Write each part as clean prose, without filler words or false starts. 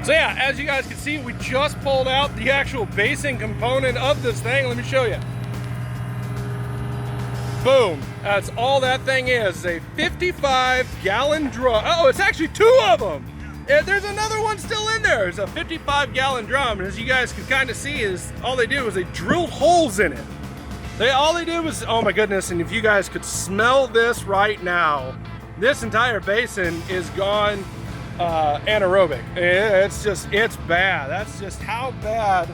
So yeah, as you guys can see, we just pulled out the actual basin component of this thing. Let me show you. Boom, that's all that thing is a 55-gallon drum. Oh, it's actually 2 of them. There's another one still in there. It's a 55-gallon drum, and as you guys can kind of see, is all they did was they drilled holes in it. All they did was, oh my goodness, and if you guys could smell this right now, this entire basin is gone anaerobic. It's bad. That's just how bad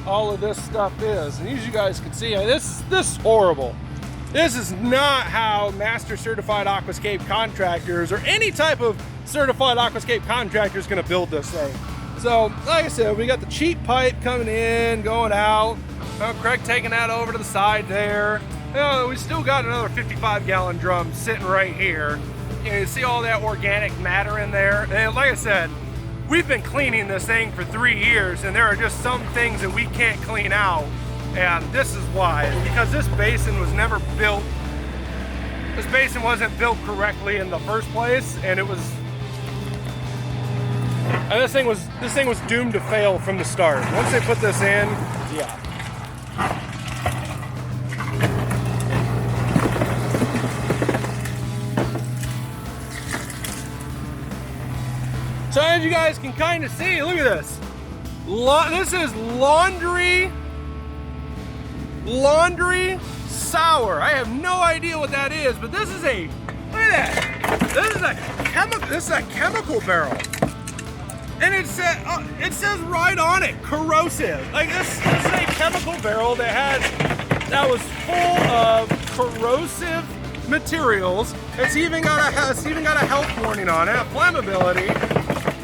all of this stuff is. And as you guys can see, this is horrible. This is not how master certified aquascape contractors or any type of certified aquascape contractor is going to build this thing. So like I said, we got the cheap pipe coming in, going out. Craig taking that over to the side there. We still got another 55-gallon drum sitting right here. You see all that organic matter in there. And like I said, we've been cleaning this thing for 3 years, and there are just some things that we can't clean out. And this is why. It's because this basin was never built. This basin wasn't built correctly in the first place, and it was. And this thing was doomed to fail from the start. Once they put this in, yeah. So as you guys can kind of see, look at this. This is laundry sour. I have no idea what that is, but this is a, look at that. This is a chemical barrel. And it says right on it, corrosive. Like this is a chemical barrel that was full of corrosive materials. It's even got a health warning on it, a flammability.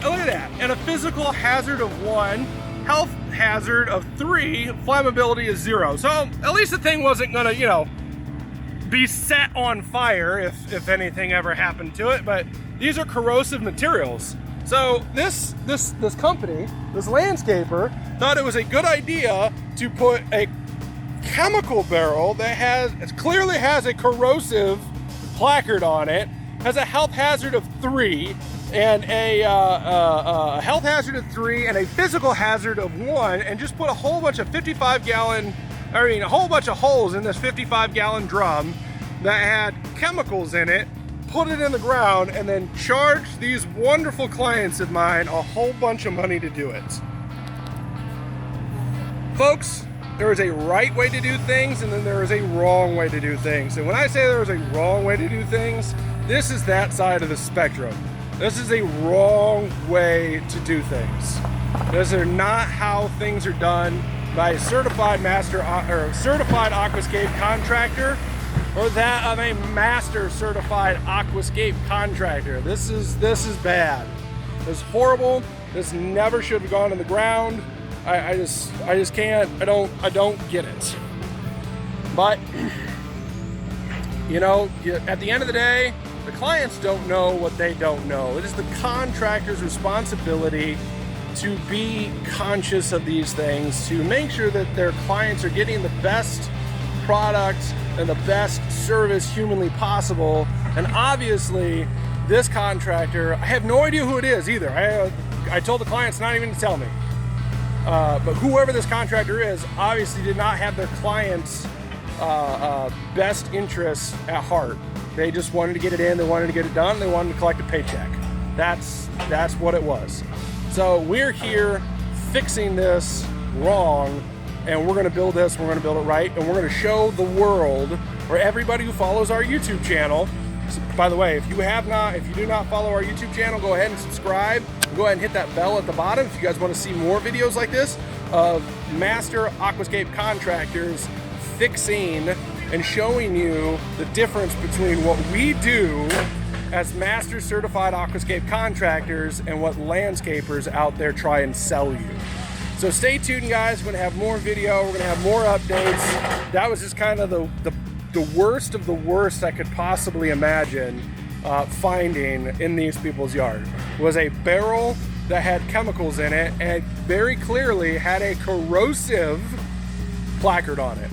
Oh, look at that. And a physical hazard of 1, health hazard of 3, flammability is 0. So at least the thing wasn't gonna, you know, be set on fire if anything ever happened to it. But these are corrosive materials. So this company, this landscaper, thought it was a good idea to put a chemical barrel that clearly has a corrosive placard on it, has a health hazard of 3, and a health hazard of 3 and a physical hazard of 1, and just put a whole bunch of a whole bunch of holes in this 55-gallon drum that had chemicals in it, put it in the ground, and then charge these wonderful clients of mine a whole bunch of money to do it. Folks, there is a right way to do things, and then there is a wrong way to do things. And when I say there is a wrong way to do things, this is that side of the spectrum. This is a wrong way to do things. These are not how things are done by a certified certified aquascape contractor, or that of a master certified aquascape contractor. This is bad. This is horrible. This never should have gone in the ground. I just can't. I don't get it. But you know, at the end of the day, the clients don't know what they don't know. It is the contractor's responsibility to be conscious of these things, to make sure that their clients are getting the best product and the best service humanly possible. And obviously, this contractor, I have no idea who it is either. I told the clients not even to tell me. But whoever this contractor is, obviously did not have their clients' best interests at heart. They just wanted to get it in, they wanted to get it done, they wanted to collect a paycheck. That's what it was. So we're here fixing this wrong, and we're gonna build this, we're gonna build it right, and we're gonna show the world, or everybody who follows our YouTube channel. So, by the way, if you do not follow our YouTube channel, go ahead and subscribe. Go ahead and hit that bell at the bottom if you guys want to see more videos like this of master aquascape contractors fixing and showing you the difference between what we do as master certified aquascape contractors and what landscapers out there try and sell you. So stay tuned, guys. We're gonna have more video, we're gonna have more updates. That was just kind of the worst of the worst I could possibly imagine finding in these people's yard. Was a barrel that had chemicals in it and very clearly had a corrosive placard on it.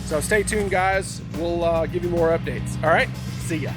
So stay tuned, guys. We'll give you more updates. All right, see ya.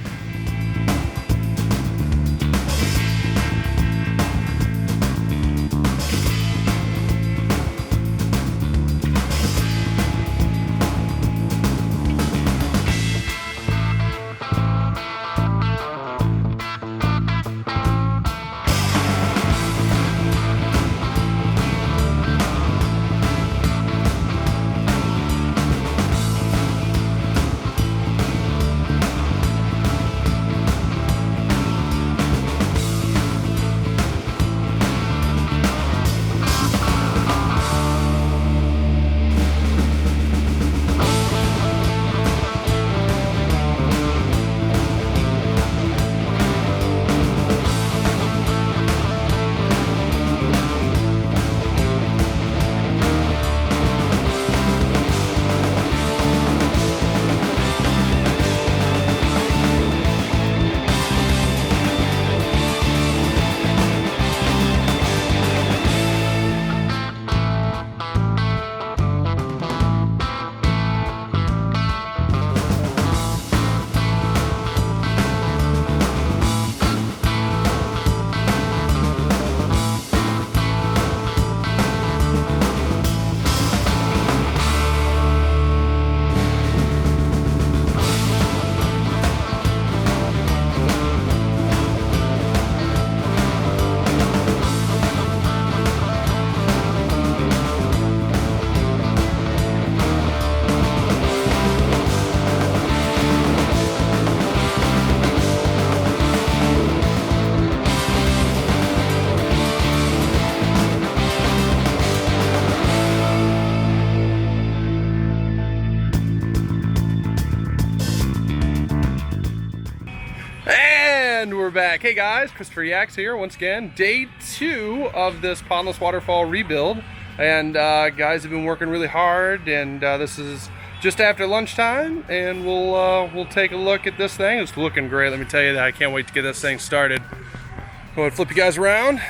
And we're back. Hey guys, Christopher Yaks here once again. Day 2 of this pondless waterfall rebuild. And guys have been working really hard, and this is just after lunchtime, and we'll take a look at this thing. It's looking great, let me tell you that. I can't wait to get this thing started. Go ahead and flip you guys around.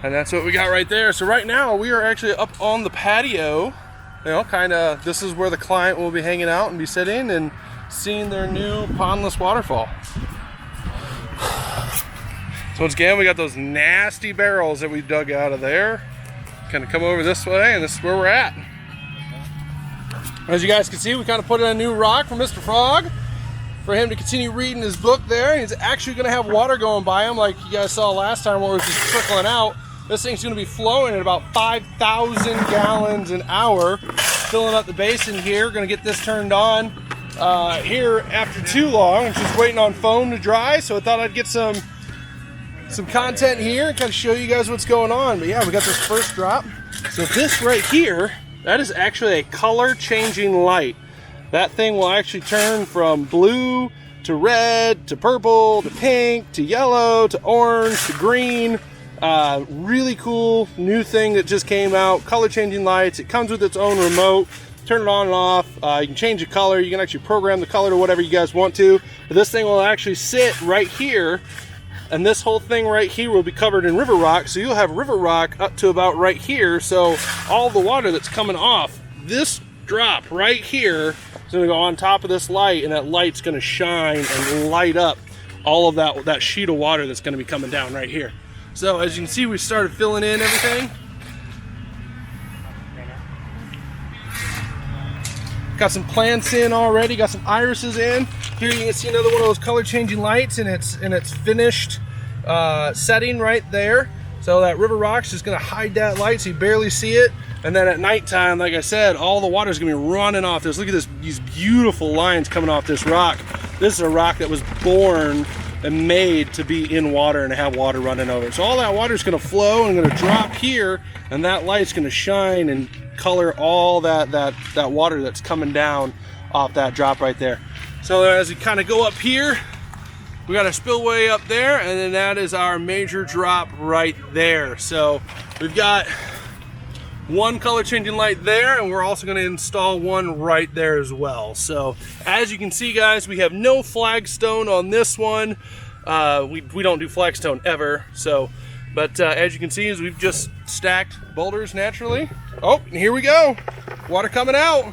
And that's what we got right there. So right now we are actually up on the patio. You know, kind of, this is where the client will be hanging out and be sitting and seeing their new pondless waterfall. So once again, we got those nasty barrels that we dug out of there. Kind of come over this way, and this is where we're at. As you guys can see, we kind of put in a new rock for Mr. Frog for him to continue reading his book there. He's actually going to have water going by him like you guys saw last time where it was just trickling out. This thing's going to be flowing at about 5,000 gallons an hour, filling up the basin here. Going to get this turned on here after too long. I'm just waiting on foam to dry, so I thought I'd get some content here and kind of show you guys what's going on. But yeah, we got this first drop. So this right here, that is actually a color changing light. That thing will actually turn from blue to red to purple to pink to yellow to orange to green. Really cool new thing that just came out. Color changing lights. It comes with its own remote. Turn it on and off. You can change the color. You can actually program the color to whatever you guys want to. But this thing will actually sit right here. And this whole thing right here will be covered in river rock, so you'll have river rock up to about right here. So all the water that's coming off this drop right here is going to go on top of this light, and that light's going to shine and light up all of that sheet of water that's going to be coming down right here. So as you can see, we started filling in everything. Got some plants in already, got some irises in. Here you can see another one of those color changing lights in its finished setting right there. So that river rock's just gonna hide that light so you barely see it. And then at nighttime, like I said, all the water's gonna be running off this. Look at these beautiful lines coming off this rock. This is a rock that was born and made to be in water and have water running over it. So all that water's gonna flow and gonna drop here, and that light's gonna shine and color all that water that's coming down off that drop right there. So as we kind of go up here, we got a spillway up there, and then that is our major drop right there. So we've got one color changing light there, and we're also going to install one right there as well. So as you can see, guys, we have no flagstone on this one. We don't do flagstone ever. So, but as you can see, is we've just stacked boulders naturally. Oh, and here we go. Water coming out.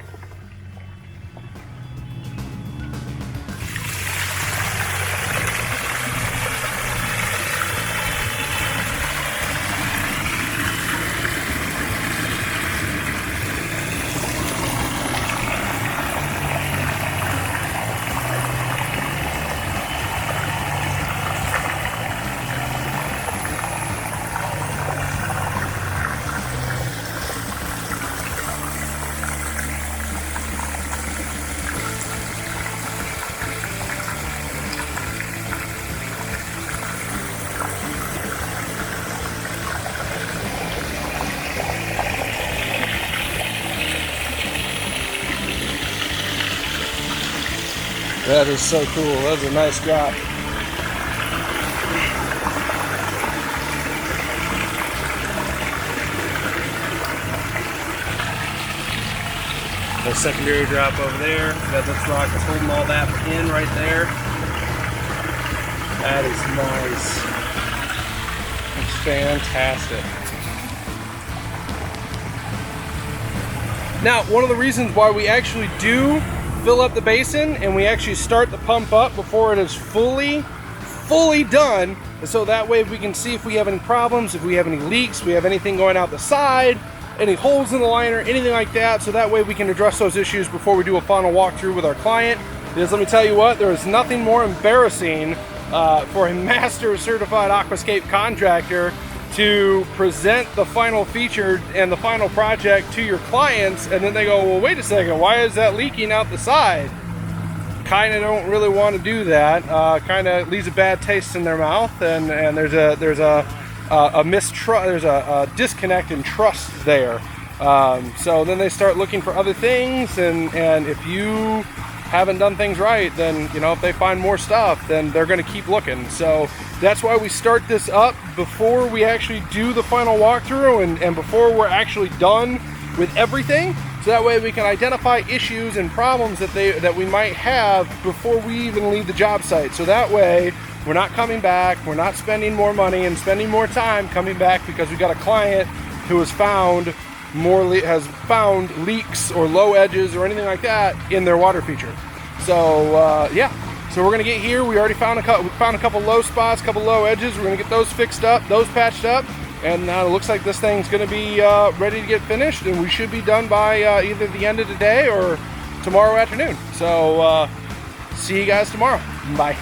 That is so cool. That was a nice drop. The secondary drop over there. Got this rock that's holding all that in right there. That is nice. It's fantastic. Now, one of the reasons why we actually do fill up the basin and we actually start the pump up before it is fully done, so that way we can see if we have any problems, if we have any leaks, we have anything going out the side, any holes in the liner, anything like that, so that way we can address those issues before we do a final walkthrough with our client. Because let me tell you what, there is nothing more embarrassing for a master certified aquascape contractor to present the final feature and the final project to your clients, and then they go, well, wait a second, why is that leaking out the side? Kind of don't really want to do that. Kind of leaves a bad taste in their mouth, and there's a mistrust, there's a disconnect in trust there. So then they start looking for other things, and if you haven't done things right, then, you know, if they find more stuff, then they're going to keep looking. So that's why we start this up before we actually do the final walkthrough and before we're actually done with everything. So that way we can identify issues and problems that we might have before we even leave the job site. So that way we're not coming back, we're not spending more money and spending more time coming back because we got a client who has found leaks or low edges or anything like that in their water feature. So yeah, so we're gonna get here. We already found a couple low spots, a couple low edges. We're gonna get those fixed up, those patched up, and it looks like this thing's gonna be ready to get finished, and we should be done by either the end of the day or tomorrow afternoon. So see you guys tomorrow. Bye.